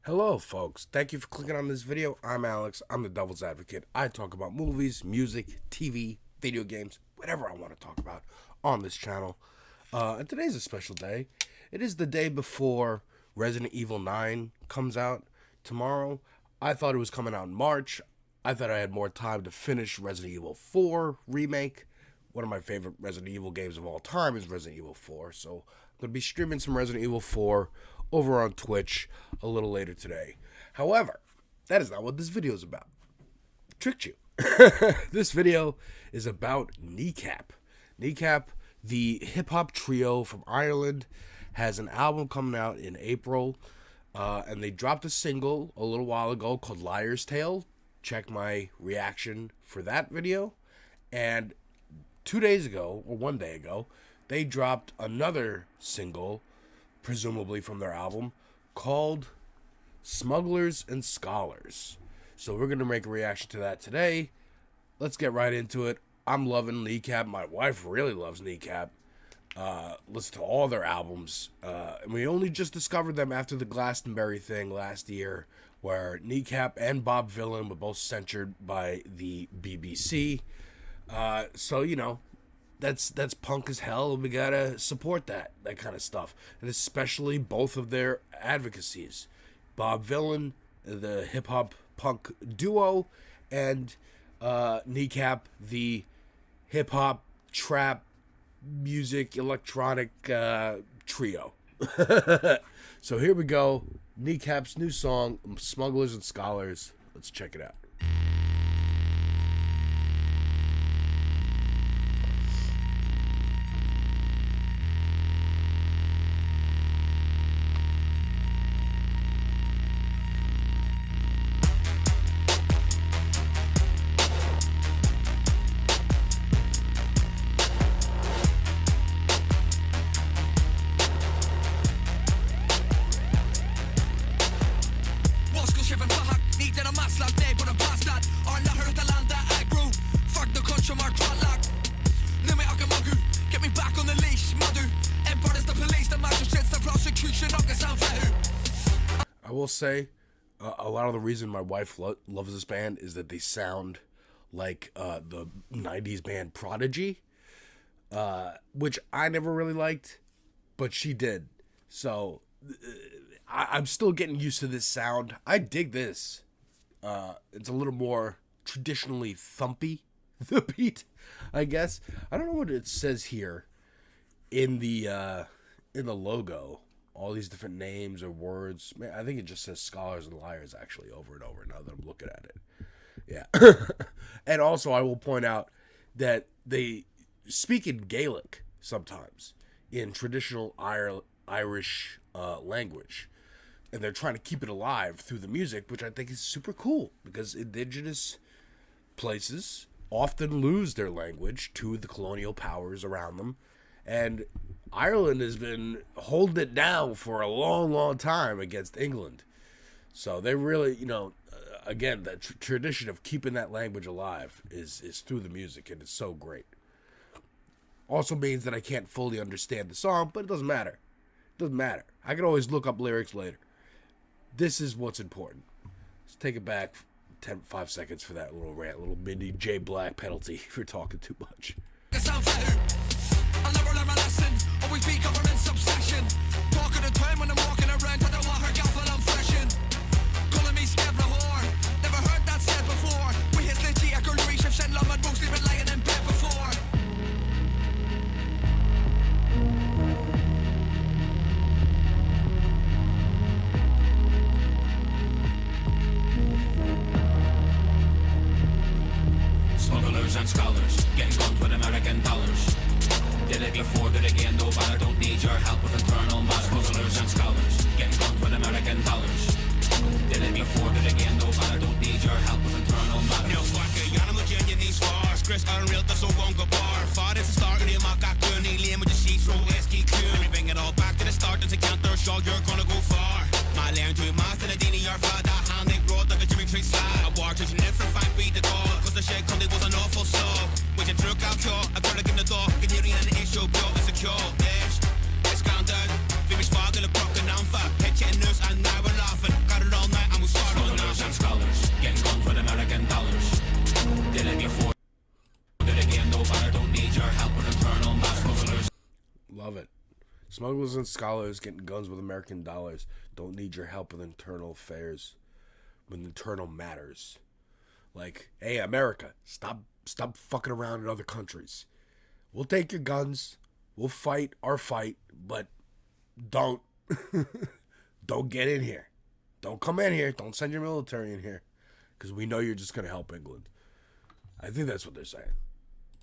Hello, folks. Thank you for clicking on this video. I'm Alex. I'm the Devil's Advocate. I talk about movies, music, TV, video games, whatever I want to talk about on this channel. And today's a special day. It is the day before Resident Evil 9 comes out tomorrow. I thought it was coming out in March. I thought I had more time to finish Resident Evil 4 Remake. One of my favorite Resident Evil games of all time is Resident Evil 4. So I'm going to be streaming some Resident Evil 4 over on Twitch a little later today. However, that is not what this video is about. Tricked you. This video is about Kneecap. Kneecap, the hip-hop trio from Ireland, has an album coming out in April. And they dropped a single a little while ago called Liar's Tale. Check my reaction for that video. And 2 days ago, or 1 day ago, they dropped another single, presumably from their album, called Smugglers and Scholars. So we're going to make a reaction to that today. Let's get right into it. I'm loving Kneecap. My wife really loves Kneecap. Listen to all their albums. And we only just discovered them after the Glastonbury thing last year, where Kneecap and Bob Vylan were both censored by the BBC. So, you know, that's punk as hell, and we gotta support that kind of stuff, and especially both of their advocacies. Bob Vylan, the hip hop punk duo, and Kneecap, the hip hop trap music electronic trio. So here we go. Kneecap's new song, Smugglers and Scholars. Let's check it out. I will say, a lot of the reason my wife loves this band is that they sound like the 90s band Prodigy, which I never really liked, but she did. So I'm still getting used to this sound. I dig this. It's a little more traditionally thumpy, the beat, I guess. I don't know what it says here in the logo. All these different names or words. Man, I think it just says Scholars and Liars actually over and over now that I'm looking at it. Yeah. And also I will point out that they speak in Gaelic sometimes, in traditional Irish language. And they're trying to keep it alive through the music, which I think is super cool, because indigenous places often lose their language to the colonial powers around them. And Ireland has been holding it down for a long, long time against England. So they really, you know, again, the tradition of keeping that language alive is through the music, and it's so great. Also means that I can't fully understand the song, but it doesn't matter. It doesn't matter. I can always look up lyrics later. This is what's important. Let's take it back 5 seconds for that little rant, little mini J Black penalty if you're talking too much. I'll never learn my lesson, always be government's obsession. Talking the time when I'm walking around, I don't want her gal while I'm freshin'. Calling me scab la whore, never heard that said before. We hit the G, I girl reach, I've shed love, I'd mostly been lying in bed before. Smugglers and scholars, getting guns with American dollars. Did it before, did it again, no, but I don't need your help with internal matters. Smugglers and scholars, getting guns with American dollars. Did it before, did it again, no, but I don't need your help with internal matters. No fucking, jag är genuine svars. Chris unreal, that's so won't go bar. Far is the start, and I'm got good, alien with the sheets, roll SQ. We bring it all back to the start, there's a counter show, you're gonna go far. My learn to master the dini, your father, hand they road like a Jimmy Tree slide. A war to never find beat the call, cause the shake Conde was an awful song. With your truck out, I try to give the dog, can hear an issue, bro, it's a cure. It's countdown, we be sparkle, a broken number, head check news, and now we're laughing. Got it all. Smugglers and scholars getting guns with American dollars. Don't need your help with internal affairs. With internal matters. Like, hey, America, stop fucking around in other countries. We'll take your guns. We'll fight our fight, but don't get in here. Don't come in here. Don't send your military in here, because we know you're just going to help England. I think that's what they're saying.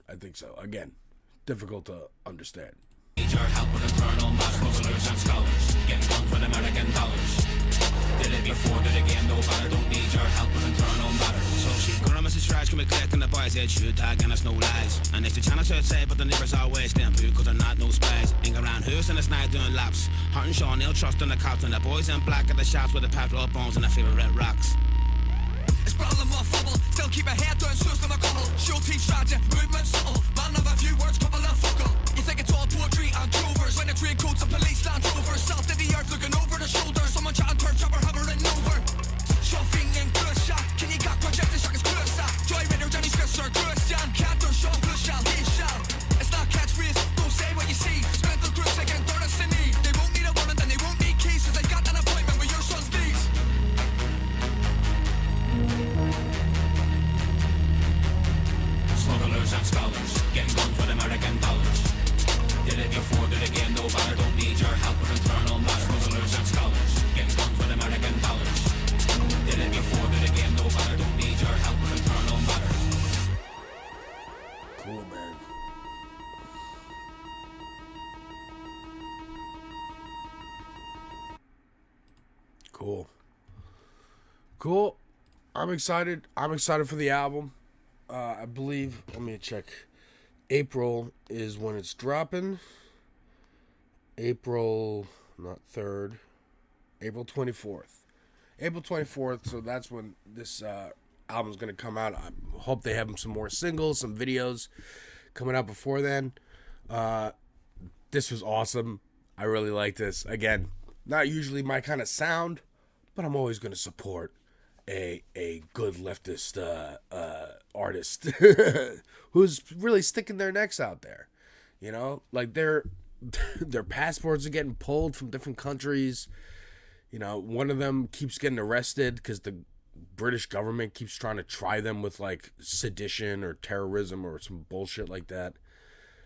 I think so. Again, difficult to understand. Need your help with internal mass smugglers and scholars. Getting guns with American dollars. Did it before, did it again, no matter. Don't need your help with internal matters. So she grumbles and trash, can be collecting the boys, head shoot tag, and it's no lies. And it's the channel to say, but the neighbors always stand poo, cause they're not no spies. Ain't around who's in the night doing laps. Hart and Sean, they'll trust in the cops, and the boys in black at the shops with the packed up bones and the favourite rocks. It's problem or fumble, still keep a head down, sus them a couple. She'll teach strategy, movement subtle. Man of a few words, couple of fuckle. You think it's all poetry and drovers. When the train coats and police land rovers. South to the earth looking over the shoulder. Someone chatting turf chopper hovering over. Shuffing in good shot. Can you got project the shark is close up. Joy Raider, Johnny Scripts or Christian. Cantor, Sean, Bush, shall, he shall. It's not catchphrase, don't say what you see. Spend the groups again, turn us in need. They won't need a warrant and they won't need keys. Cause they got an appointment with your son's knees. Smugglers and scholars, getting guns with American dollars. Did it before, did it again, no matter. Don't need your help with internal mass. Smugglers and scholars, getting guns with American dollars. Did it before, did it again, no matter. Don't need your help with internal matters. Cool, man. Cool. I'm excited. I'm excited for the album. I believe, let me check. April is when it's dropping. April, not 3rd. April 24th. April 24th, so that's when this album's going to come out. I hope they have some more singles, some videos coming out before then. This was awesome. I really like this. Again, not usually my kind of sound, but I'm always going to support a good leftist artist who's really sticking their necks out there. You know, like their passports are getting pulled from different countries. You know, one of them keeps getting arrested because the British government keeps trying to try them with like sedition or terrorism or some bullshit like that.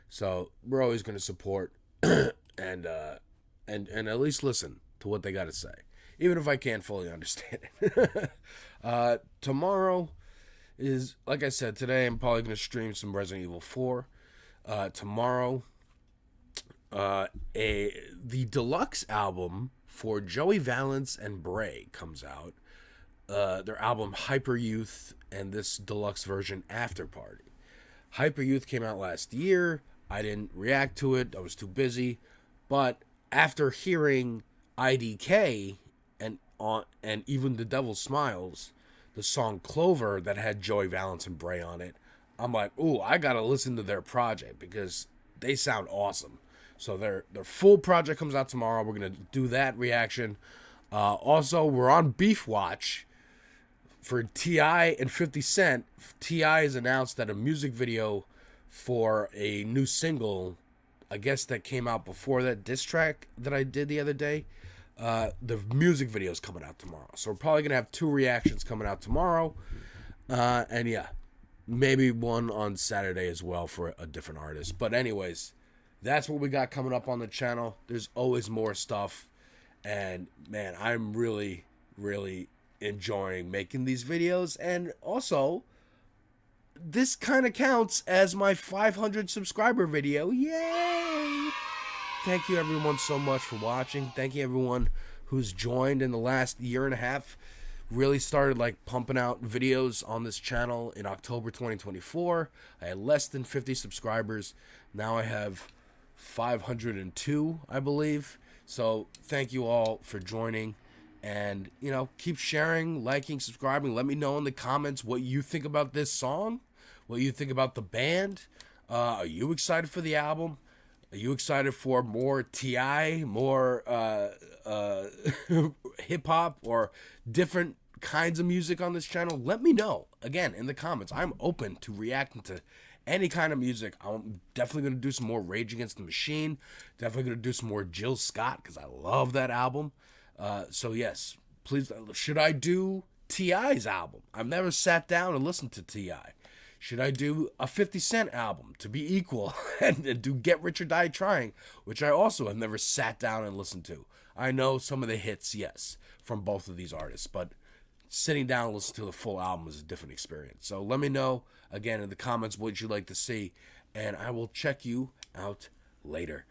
So we're always going to support and at least listen to what they got to say, even if I can't fully understand it. Tomorrow is, like I said, today I'm probably going to stream some Resident Evil 4. Tomorrow, the deluxe album for Joey Valance and Bray comes out. Their album Hyper Youth and this deluxe version After Party. Hyper Youth came out last year. I didn't react to it. I was too busy. But after hearing IDK and even The Devil Smiles, the song Clover that had Joey Valance and Bray on it, I'm like, ooh, I gotta listen to their project because they sound awesome. So their full project comes out tomorrow. We're gonna do that reaction. Also, we're on Beef Watch for T.I. and 50 Cent. T.I. has announced that a music video for a new single, I guess that came out before that diss track that I did the other day. The music video is coming out tomorrow. So we're probably going to have 2 reactions coming out tomorrow. And yeah, maybe one on Saturday as well for a different artist. But anyways, that's what we got coming up on the channel. There's always more stuff. And man, I'm really, really enjoying making these videos. And also, this kind of counts as my 500 subscriber video. Yay! Thank you everyone so much for watching. Thank you everyone who's joined in the last year and a half. Really started like pumping out videos on this channel in October 2024. I had less than 50 subscribers. Now I have 502, I believe. So thank you all for joining. And, you know, keep sharing, liking, subscribing. Let me know in the comments what you think about this song, what you think about the band. Are you excited for the album? Are you excited for more T.I., more hip-hop, or different kinds of music on this channel? Let me know, again, in the comments. I'm open to reacting to any kind of music. I'm definitely going to do some more Rage Against the Machine. Definitely going to do some more Jill Scott because I love that album. So yes, please, should I do T.I.'s album? I've never sat down and listened to T.I. Should I do a 50 Cent album to be equal and do Get Rich or Die Trying, which I also have never sat down and listened to? I know some of the hits, yes, from both of these artists, but sitting down and listening to the full album is a different experience. So let me know, again, in the comments what you'd like to see, and I will check you out later.